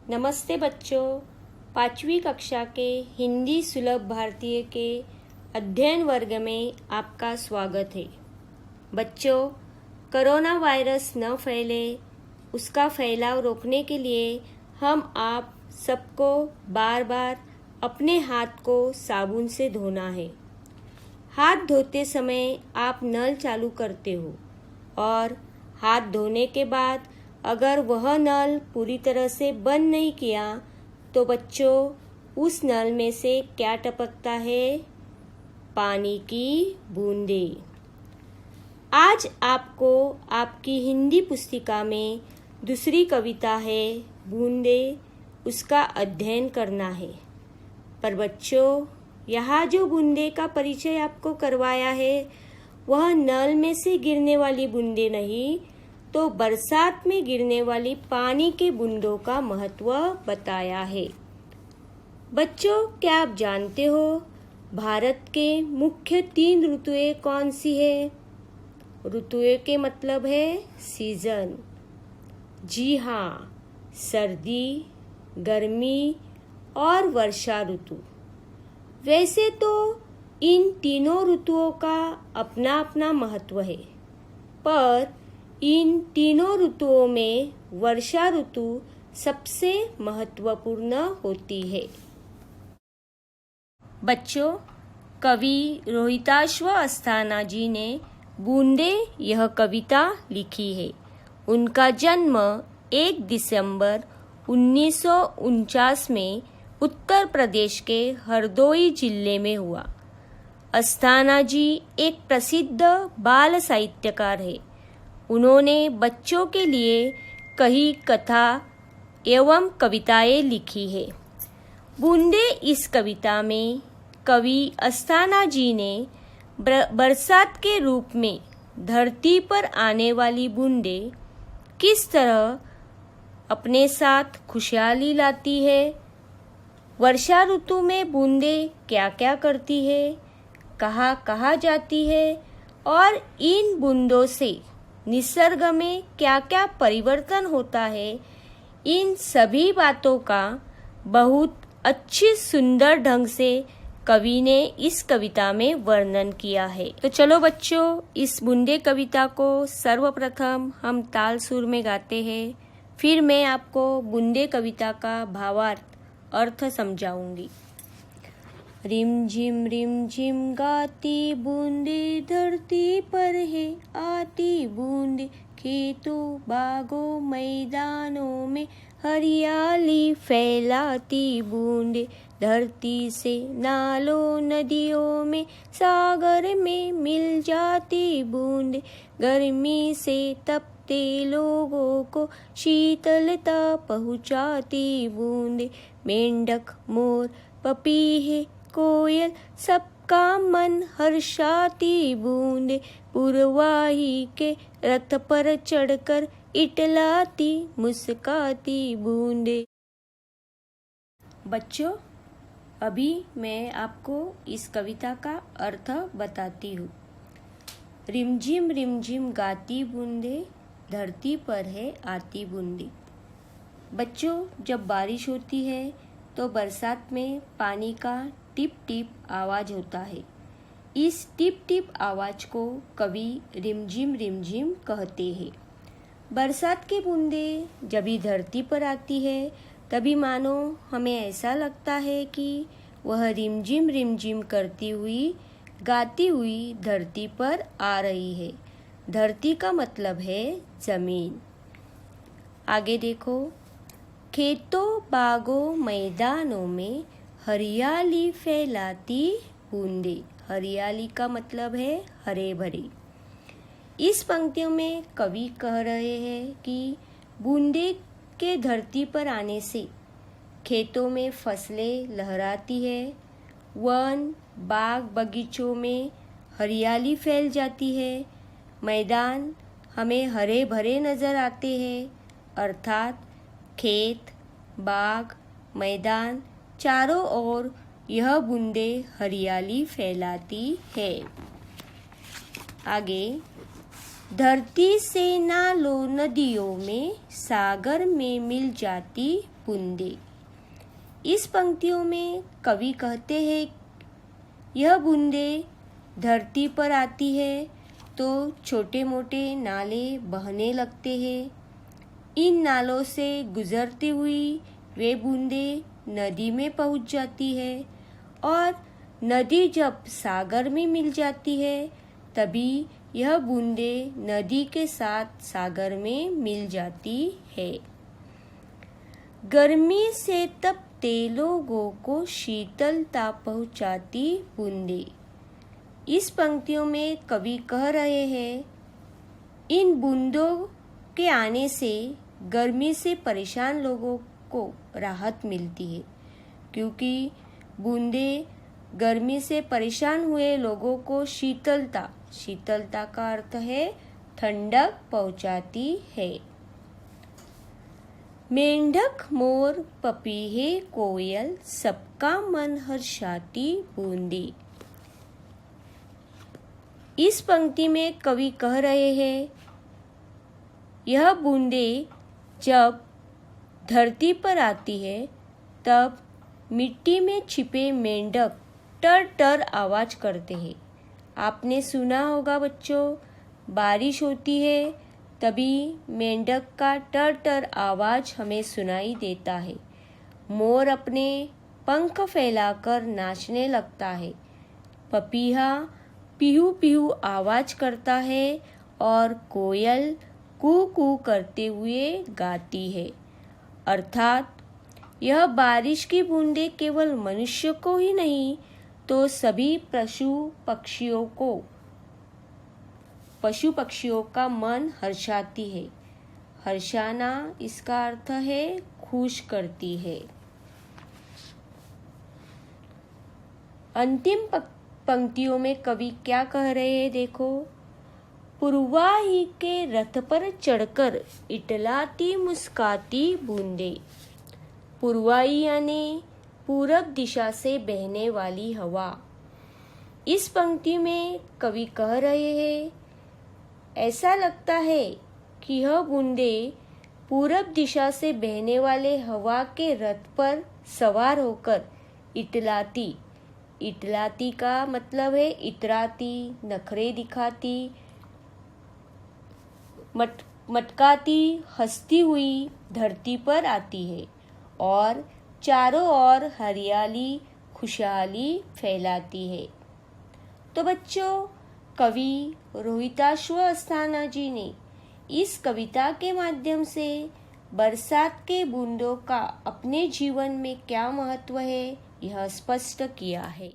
नमस्ते बच्चों, 5वीं कक्षा के हिंदी सुलभ भारतीय के अध्ययन वर्ग में आपका स्वागत है। बच्चों, कोरोना वायरस न फैले, उसका फैलाव रोकने के लिए हम आप सबको बार बार अपने हाथ को साबुन से धोना है। हाथ धोते समय आप नल चालू करते हो और हाथ धोने के बाद अगर वह नल पूरी तरह से बंद नहीं किया तो बच्चों उस नल में से क्या टपकता है? पानी की बूंदें। आज आपको आपकी हिंदी पुस्तिका में दूसरी कविता है बूंदें, उसका अध्ययन करना है। पर बच्चों, यहाँ जो बूंदे का परिचय आपको करवाया है वह नल में से गिरने वाली बूंदे नहीं, तो बरसात में गिरने वाली पानी के बूंदों का महत्व बताया है। बच्चों, क्या आप जानते हो भारत के मुख्य 3 ऋतुएं कौन सी है? ऋतुएं के मतलब है सीजन। जी हाँ, सर्दी, गर्मी और वर्षा ऋतु। वैसे तो इन तीनों ऋतुओं का अपना अपना महत्व है, पर इन तीनों ऋतुओं में वर्षा ऋतु सबसे महत्वपूर्ण होती है। बच्चों, कवि रोहिताश्व अस्थाना जी ने बूंदे यह कविता लिखी है। उनका जन्म 1 दिसंबर 1949 में उत्तर प्रदेश के हरदोई जिले में हुआ। अस्थाना जी एक प्रसिद्ध बाल साहित्यकार है। उन्होंने बच्चों के लिए कई कथा एवं कविताएं लिखी है। बूंदे इस कविता में कवि अस्थाना जी ने बरसात के रूप में धरती पर आने वाली बूंदे किस तरह अपने साथ खुशहाली लाती है, वर्षा ऋतु में बूंदे क्या क्या करती है, कहाँ कहाँ जाती है और इन बूंदों से निसर्ग में क्या क्या परिवर्तन होता है, इन सभी बातों का बहुत अच्छी सुंदर ढंग से कवि ने इस कविता में वर्णन किया है। तो चलो बच्चों, इस बूंदे कविता को सर्वप्रथम हम ताल सुर में गाते हैं, फिर मैं आपको बूंदे कविता का भावार्थ अर्थ समझाऊंगी। रिम झिम गाती बूंदे धरती पर है आती बूंदे, खेतों बागों मैदानों में हरियाली फैलाती बूंदे, धरती से नालों नदियों में सागर में मिल जाती बूंदे, गर्मी से तपते लोगों को शीतलता पहुँचाती बूंदे, मेंढक मोर पपीहे कोयल सबका मन हर्षाती बूंदे, पुरवाही के रथ पर चढ़कर इटलाती मुस्काती बूंदे। बच्चों, अभी मैं आपको इस कविता का अर्थ बताती हूँ। रिमझिम गाती बूंदे धरती पर है आती बूंदे। बच्चों, जब बारिश होती है तो बरसात में पानी का टिप टिप आवाज होता है। इस टिप टिप आवाज को कवि रिमझिम कहते हैं। बरसात की बूंदें जब भी धरती पर आती है तभी मानो हमें ऐसा लगता है कि वह रिमझिम करती हुई गाती हुई धरती पर आ रही है। धरती का मतलब है जमीन। आगे देखो, खेतों बागों मैदानों में हरियाली फैलाती बूंदे। हरियाली का मतलब है हरे भरे। इस पंक्तियों में कवि कह रहे हैं कि बूंदे के धरती पर आने से खेतों में फसलें लहराती है, वन बाग बगीचों में हरियाली फैल जाती है, मैदान हमें हरे भरे नजर आते हैं, अर्थात खेत बाग मैदान चारों ओर यह बूंदे हरियाली फैलाती है। आगे, धरती से नालों नदियों में सागर में मिल जाती बूंदे। इस पंक्तियों में कवि कहते हैं यह बूंदे धरती पर आती है तो छोटे मोटे नाले बहने लगते हैं। इन नालों से गुजरती हुई वे बूंदे नदी में पहुंच जाती है और नदी जब सागर में मिल जाती है तभी यह बूंदे नदी के साथ सागर में मिल जाती है। गर्मी से तपते लोगों को शीतलता पहुंचाती बूंदे। इस पंक्तियों में कवि कह रहे हैं इन बूंदों के आने से गर्मी से परेशान लोगों को राहत मिलती है, क्योंकि बूंदे गर्मी से परेशान हुए लोगों को शीतलता का अर्थ है ठंडक पहुंचाती है। मेंढक मोर पपीहे कोयल सबका मन हर्षाती बूंदे। इस पंक्ति में कवि कह रहे हैं यह बूंदे जब धरती पर आती है तब मिट्टी में छिपे मेंढक टर टर आवाज करते हैं। आपने सुना होगा बच्चों, बारिश होती है तभी मेंढक का टर टर आवाज हमें सुनाई देता है। मोर अपने पंख फैलाकर नाचने लगता है। पपीहा पीहू पीहू आवाज करता है और कोयल कू कू करते हुए गाती है। अर्थात यह बारिश की बूंदें केवल मनुष्य को ही नहीं तो सभी पशु पक्षियों का मन हर्षाती है। हर्षाना इसका अर्थ है खुश करती है। अंतिम पंक्तियों में कवि क्या कह रहे हैं देखो, पुरवाही के रथ पर चढ़कर इटलाती मुस्काती बूंदे। पुरवाई यानी पूरब दिशा से बहने वाली हवा। इस पंक्ति में कवि कह रहे हैं ऐसा लगता है कि यह बूंदे पूरब दिशा से बहने वाले हवा के रथ पर सवार होकर इटलाती का मतलब है इतराती, नखरे दिखाती, मटकाती, हंसती हुई धरती पर आती है और चारों ओर हरियाली खुशहाली फैलाती है। तो बच्चों, कवि रोहिताश्व अस्थाना जी ने इस कविता के माध्यम से बरसात के बूंदों का अपने जीवन में क्या महत्व है यह स्पष्ट किया है।